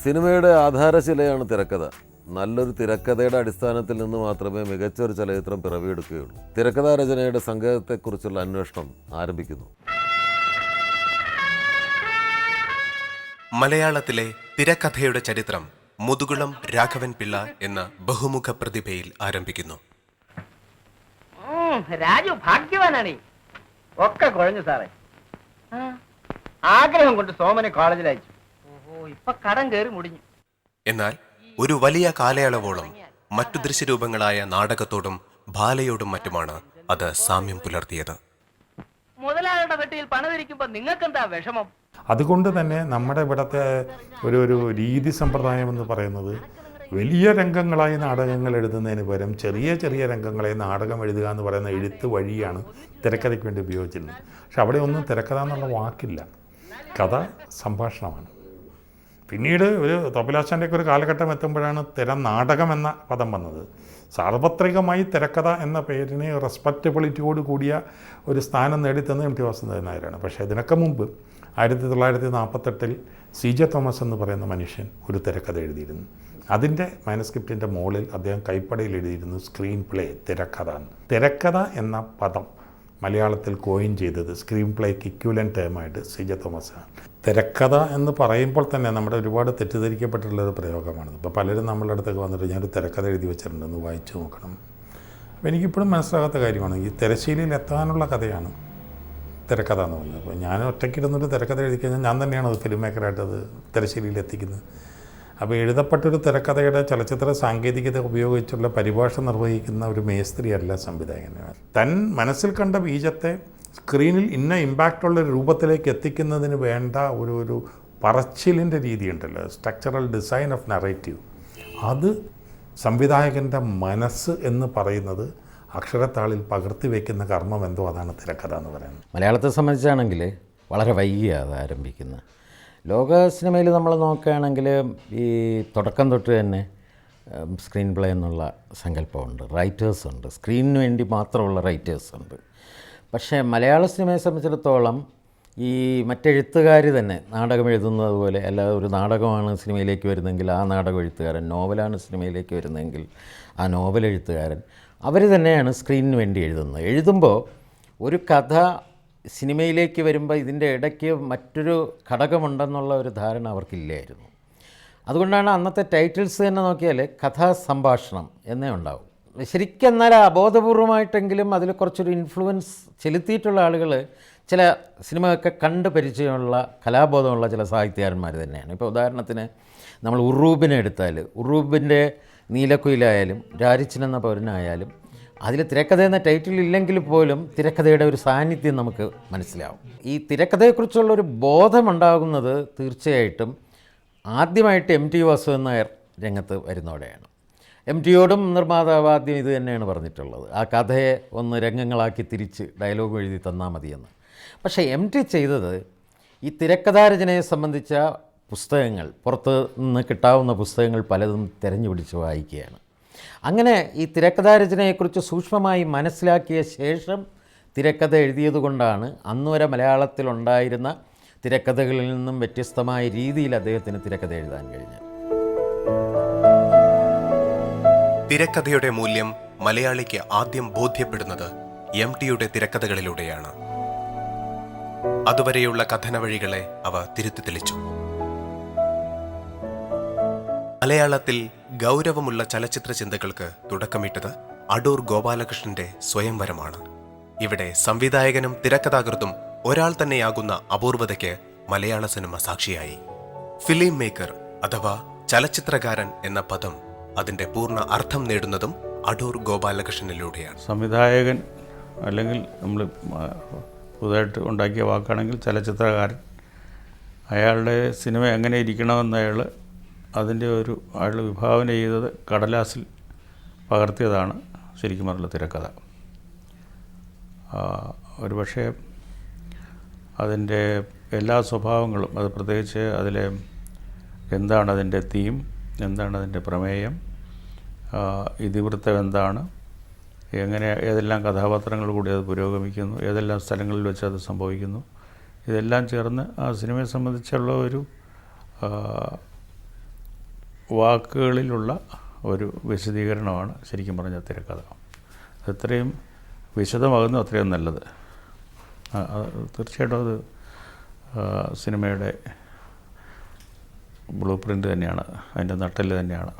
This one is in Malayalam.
സിനിമയുടെ ആധാരശിലയാണ് തിരക്കഥ. നല്ലൊരു തിരക്കഥയുടെ അടിസ്ഥാനത്തിൽ നിന്ന് മാത്രമേ മികച്ചൊരു ചലച്ചിത്രം പിറവിയെടുക്കുകയുള്ളൂ. തിരക്കഥാരചനയുടെ സംഗീതത്തെക്കുറിച്ചുള്ള അന്വേഷണം ആരംഭിക്കുന്നു. മലയാളത്തിലെ തിരക്കഥയുടെ ചരിത്രം മുതുകുളം രാഘവൻ പിള്ള എന്ന ബഹുമുഖ പ്രതിഭയിൽ ആരംഭിക്കുന്നു. രാജു ഭാഗ്യവാനാണ്. ഒക്കെ കുഴഞ്ഞു സാറേ. ആഗ്രഹം കൊണ്ട് സോമനെ കോളേജിൽ അയച്ചു. ഓഹോ, ഇപ്പൊ കടം കയറി മുടിഞ്ഞു. എന്നാൽ ഒരു വലിയ കാലയളവോളം മറ്റു ദൃശ്യരൂപങ്ങളായ നാടകത്തോടും ബാലയോടും മറ്റുമാണ് അത് സാമ്യം പുലർത്തിയത്. മുതലാളിയുടെ വെട്ടിയിൽ പണിതിരിക്കുമ്പോ നിങ്ങൾക്കെന്താ വിഷമം? അതുകൊണ്ട് തന്നെ നമ്മുടെ ഇവിടുത്തെ ഒരു രീതി സമ്പ്രദായം എന്ന് പറയുന്നത് വലിയ രംഗങ്ങളായി നാടകങ്ങൾ എഴുതുന്നതിന് പകരം ചെറിയ ചെറിയ രംഗങ്ങളായി നാടകം എഴുതുക എന്ന് പറയുന്ന എഴുത്ത് വഴിയാണ് തിരക്കഥയ്ക്ക് വേണ്ടി ഉപയോഗിച്ചിരുന്നത്. പക്ഷെ അവിടെ ഒന്നും തിരക്കഥ എന്നുള്ള വാക്കില്ല, കഥ സംഭാഷണമാണ്. പിന്നീട് ഒരു തൊപ്പിലാശാൻ്റെയൊക്കെ ഒരു കാലഘട്ടം എത്തുമ്പോഴാണ് നാടകം എന്ന പദം വന്നത്. സാർവത്രികമായി തിരക്കഥ എന്ന പേരിന് റെസ്പെക്റ്റബിലിറ്റിയോട് കൂടിയ ഒരു സ്ഥാനം നേടിത്തന്നത് എം ടി വാസുദേവൻ നായരാണ്. പക്ഷേ ഇതിനൊക്കെ മുമ്പ് 1948 CJ തോമസ് എന്ന് പറയുന്ന മനുഷ്യൻ ഒരു തിരക്കഥ എഴുതിയിരുന്നു. അതിൻ്റെ മാനുസ്ക്രിപ്റ്റിൻ്റെ മുകളിൽ അദ്ദേഹം കൈപ്പടയിൽ എഴുതിയിരുന്നു സ്ക്രീൻ പ്ലേ തിരക്കഥ. തിരക്കഥ എന്ന പദം മലയാളത്തിൽ കോയിൻ ചെയ്തത് സ്ക്രീൻ പ്ലേക്ക് ഇക്വലൻ്റ് ടേമായിട്ട് CJ തോമസ് ആണ്. തിരക്കഥ എന്ന് പറയുമ്പോൾ തന്നെ നമ്മുടെ ഒരുപാട് തെറ്റിദ്ധരിക്കപ്പെട്ടിട്ടുള്ളൊരു പ്രയോഗമാണ്. ഇപ്പോൾ പലരും നമ്മളുടെ അടുത്തൊക്കെ വന്നിട്ട് ഞാനൊരു തിരക്കഥ എഴുതി വെച്ചിട്ടുണ്ടെന്ന് വായിച്ചു നോക്കണം. അപ്പോൾ എനിക്കിപ്പോഴും മനസ്സിലാകാത്ത കാര്യമാണ്, ഈ തിരശ്ശീലയിൽ എത്താനുള്ള കഥയാണ് തിരക്കഥ എന്ന് പറഞ്ഞത്. അപ്പോൾ ഞാൻ ഒറ്റയ്ക്കിരുന്നൊരു തിരക്കഥ എഴുതി കഴിഞ്ഞാൽ ഞാൻ തന്നെയാണ് അത് ഫിലിം മേക്കറായിട്ട് അത് തിരശ്ശീലയിൽ എത്തിക്കുന്നത്. അപ്പോൾ എഴുതപ്പെട്ടൊരു തിരക്കഥയുടെ ചലച്ചിത്ര സാങ്കേതികത ഉപയോഗിച്ചുള്ള പരിഭാഷ നിർവഹിക്കുന്ന ഒരു മേസ്ത്രിയല്ല സംവിധായകനാണ്. തൻ മനസ്സിൽ കണ്ട ബീജത്തെ സ്ക്രീനിൽ ഇന്ന ഇമ്പാക്റ്റുള്ള രൂപത്തിലേക്ക് എത്തിക്കുന്നതിന് വേണ്ട ഒരു പറച്ചിലിൻ്റെ രീതിയുണ്ടല്ലോ, സ്ട്രക്ചറൽ ഡിസൈൻ ഓഫ് നറേറ്റീവ്. അത് സംവിധായകൻ്റെ മനസ്സ് എന്ന് പറയുന്നത് അക്ഷരത്താളിൽ പകർത്തി വയ്ക്കുന്ന കർമ്മം എന്തോ അതാണ് തിരക്കഥ എന്ന് പറയുന്നത്. മലയാളത്തെ സംബന്ധിച്ചാണെങ്കിൽ വളരെ വൈകിയാണ് അത് ആരംഭിക്കുന്നത്. ലോക സിനിമയിൽ നമ്മൾ നോക്കുകയാണെങ്കിൽ ഈ തുടക്കം തൊട്ട് തന്നെ സ്ക്രീൻ പ്ലേ എന്നുള്ള സങ്കല്പമുണ്ട്, റൈറ്റേഴ്സുണ്ട്, സ്ക്രീനിന് വേണ്ടി മാത്രമുള്ള റൈറ്റേഴ്സുണ്ട്. പക്ഷേ മലയാള സിനിമയെ സംബന്ധിച്ചിടത്തോളം ഈ മറ്റെഴുത്തുകാർ തന്നെ നാടകം എഴുതുന്നത് പോലെ, അല്ലാതെ ഒരു നാടകമാണ് സിനിമയിലേക്ക് വരുന്നതെങ്കിൽ ആ നാടകം എഴുത്തുകാരൻ, നോവലാണ് സിനിമയിലേക്ക് വരുന്നതെങ്കിൽ ആ നോവൽ എഴുത്തുകാരൻ, അവർ തന്നെയാണ് സ്ക്രീനിന് വേണ്ടി എഴുതുന്നത്. എഴുതുമ്പോൾ ഒരു കഥ സിനിമയിലേക്ക് വരുമ്പോൾ ഇതിൻ്റെ ഇടയ്ക്ക് മറ്റൊരു ഘടകമുണ്ടെന്നുള്ള ഒരു ധാരണ അവർക്കില്ലായിരുന്നു. അതുകൊണ്ടാണ് അന്നത്തെ ടൈറ്റിൽസ് തന്നെ നോക്കിയാൽ കഥാ സംഭാഷണം എന്നേ ഉണ്ടാവും. ശരിക്കും എന്നാൽ അബോധപൂർവമായിട്ടെങ്കിലും അതിൽ കുറച്ചൊരു ഇൻഫ്ലുവൻസ് ചെലുത്തിയിട്ടുള്ള ആളുകൾ ചില സിനിമയൊക്കെ കണ്ട് പരിചയമുള്ള കലാബോധമുള്ള ചില സാഹിത്യകാരന്മാർ തന്നെയാണ്. ഇപ്പോൾ ഉദാഹരണത്തിന് നമ്മൾ ഉറൂബിനെ എടുത്താൽ, ഉറൂബിൻ്റെ നീലക്കുയിലായാലും രാരിച്ചൻ എന്ന പൗരനായാലും അതിൽ തിരക്കഥ എന്ന ടൈറ്റിൽ ഇല്ലെങ്കിൽ പോലും തിരക്കഥയുടെ ഒരു സാന്നിധ്യം നമുക്ക് മനസ്സിലാവും. ഈ തിരക്കഥയെക്കുറിച്ചുള്ളൊരു ബോധമുണ്ടാകുന്നത് തീർച്ചയായിട്ടും ആദ്യമായിട്ട് MT വാസുദേവൻ നായർ രംഗത്ത് വരുന്നതോടെയാണ്. MTയോടും നിർമ്മാതാവ് ആദ്യം ഇത് തന്നെയാണ് പറഞ്ഞിട്ടുള്ളത്, ആ കഥയെ ഒന്ന് രംഗങ്ങളാക്കി തിരിച്ച് ഡയലോഗ് എഴുതി തന്നാൽ മതിയെന്ന്. പക്ഷേ MT ചെയ്തത് ഈ തിരക്കഥാരചനയെ സംബന്ധിച്ച പുസ്തകങ്ങൾ, പുറത്ത് നിന്ന് കിട്ടാവുന്ന പുസ്തകങ്ങൾ പലതും തിരഞ്ഞുപിടിച്ച് വായിക്കുകയാണ്. അങ്ങനെ ഈ തിരക്കഥാരചനയെക്കുറിച്ച് സൂക്ഷ്മമായി മനസ്സിലാക്കിയ ശേഷം തിരക്കഥ എഴുതിയതുകൊണ്ടാണ് അന്നുവരെ മലയാളത്തിലുണ്ടായിരുന്ന തിരക്കഥകളിൽ നിന്നും വ്യത്യസ്തമായ രീതിയിൽ അദ്ദേഹത്തിന് തിരക്കഥ എഴുതാൻ കഴിഞ്ഞത്. തിരക്കഥയുടെ മൂല്യം മലയാളിക്ക് ആദ്യം ബോധ്യപ്പെടുന്നത് MTയുടെ തിരക്കഥകളിലൂടെയാണ്. അതുവരെയുള്ള കഥന വഴികളെ അവ തിരുത്തി തെളിച്ചു. മലയാളത്തിൽ ഗൗരവമുള്ള ചലച്ചിത്ര ചിന്തകൾക്ക് തുടക്കമിട്ടത് അടൂർ ഗോപാലകൃഷ്ണന്റെ സ്വയംവരമാണ്. ഇവിടെ സംവിധായകനും തിരക്കഥാകൃത്തും ഒരാൾ തന്നെയാകുന്ന അപൂർവതയ്ക്ക് മലയാള സിനിമ സാക്ഷിയായി. ഫിലിം മേക്കർ അഥവാ ചലച്ചിത്രകാരൻ എന്ന പദം അതിന്റെ പൂർണ്ണ അർത്ഥം നേടുന്നതും അടൂർ ഗോപാലകൃഷ്ണനിലൂടെയാണ്. സംവിധായകൻ അല്ലെങ്കിൽ നമ്മൾ പുതുതായിട്ട് ഉണ്ടാക്കിയ വാക്കാണെങ്കിൽ ചലച്ചിത്രകാരൻ, അയാളുടെ സിനിമ എങ്ങനെ ഇരിക്കണമെന്ന് അതിൻ്റെ അയാൾ വിഭാവന ചെയ്തത് കടലാസിൽ പകർത്തിയതാണ് ശരിക്കും പറഞ്ഞ തിരക്കഥ. ഒരുപക്ഷെ അതിൻ്റെ എല്ലാ സ്വഭാവങ്ങളും, അത് പ്രത്യേകിച്ച് അതിലെ എന്താണ് അതിൻ്റെ തീം, എന്താണ് അതിൻ്റെ പ്രമേയം, ഇതിവൃത്തം എന്താണ്, എങ്ങനെ ഏതെല്ലാം കഥാപാത്രങ്ങൾ കൂടി അത് പുരോഗമിക്കുന്നു, ഏതെല്ലാം സ്ഥലങ്ങളിൽ വെച്ച് അത് സംഭവിക്കുന്നു, ഇതെല്ലാം ചേർന്ന് ആ സിനിമയെ സംബന്ധിച്ചുള്ള ഒരു വാക്കുകളിലുള്ള ഒരു വിശദീകരണമാണ് ശരിക്കും പറഞ്ഞ തിരക്കഥ. എത്രയും വിശദമാകുന്നു അത്രയും നല്ലത്. തീർച്ചയായിട്ടും അത് സിനിമയുടെ ബ്ലൂ പ്രിൻ്റ് തന്നെയാണ്, അതിൻ്റെ നട്ടെല്ല് തന്നെയാണ്.